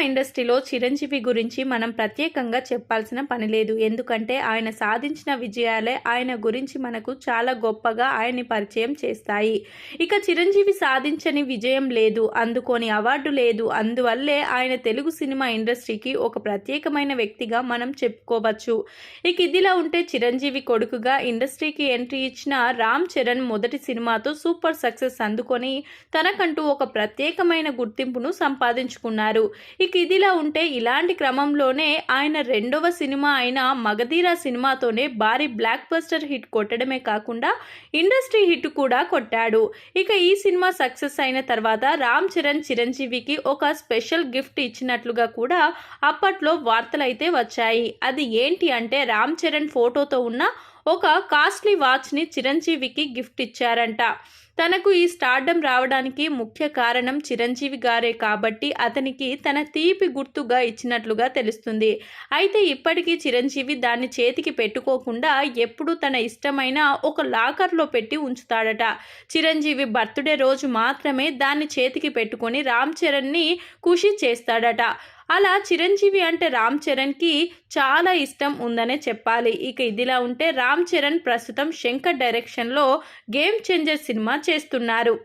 ఇండస్ట్రీలో చిరంజీవి గురించి మనం ప్రత్యేకంగా చెప్పాల్సిన పని లేదు. ఎందుకంటే ఆయన సాధించిన విజయాలే ఆయన గురించి మనకు చాలా గొప్పగా ఆయన్ని పరిచయం చేస్తాయి. ఇక చిరంజీవి సాధించని విజయం లేదు, అందుకోని అవార్డు లేదు. అందువల్లే ఆయన తెలుగు సినిమా ఇండస్ట్రీకి ఒక ప్రత్యేకమైన వ్యక్తిగా మనం చెప్పుకోవచ్చు. ఇక ఇదిలా ఉంటే చిరంజీవి కొడుకుగా ఇండస్ట్రీకి ఎంట్రీ ఇచ్చిన రామ్ చరణ్ మొదటి సినిమాతో సూపర్ సక్సెస్ అందుకొని తనకంటూ ఒక ప్రత్యేకమైన గుర్తింపును సంపాదించుకున్నారు. ఇక ఇదిలా ఉంటే ఇలాంటి క్రమంలోనే ఆయన రెండవ సినిమా అయిన మగధీర సినిమాతోనే భారీ బ్లాక్ బస్టర్ హిట్ కొట్టడమే కాకుండా ఇండస్ట్రీ హిట్ కూడా కొట్టాడు. ఇక ఈ సినిమా సక్సెస్ అయిన తర్వాత రామ్ చరణ్ చిరంజీవికి ఒక స్పెషల్ గిఫ్ట్ ఇచ్చినట్లుగా కూడా అప్పట్లో వార్తలైతే వచ్చాయి. అది ఏంటి అంటే రామ్ చరణ్ ఫోటోతో ఉన్న ఒక కాస్ట్లీ వాచ్ని చిరంజీవికి గిఫ్ట్ ఇచ్చారంట. తనకు ఈ స్టార్డమ్ రావడానికి ముఖ్య కారణం చిరంజీవి గారే కాబట్టి అతనికి తన తీపి గుర్తుగా ఇచ్చినట్లుగా తెలుస్తుంది. అయితే ఇప్పటికీ చిరంజీవి దాన్ని చేతికి పెట్టుకోకుండా ఎప్పుడూ తన ఇష్టమైన ఒక లాకర్లో పెట్టి ఉంచుతాడట. చిరంజీవి బర్త్డే రోజు మాత్రమే దాన్ని చేతికి పెట్టుకొని రామ్ చరణ్ని ఖుషి చేస్తాడట. అలా చిరంజీవి అంటే రామ్ చరణ్కి చాలా ఇష్టం ఉందనే చెప్పాలి. ఇక ఇదిలా ఉంటే రామ్ చరణ్ ప్రస్తుతం శంకర్ డైరెక్షన్లో గేమ్ చేంజర్ సినిమా చేస్తున్నారు.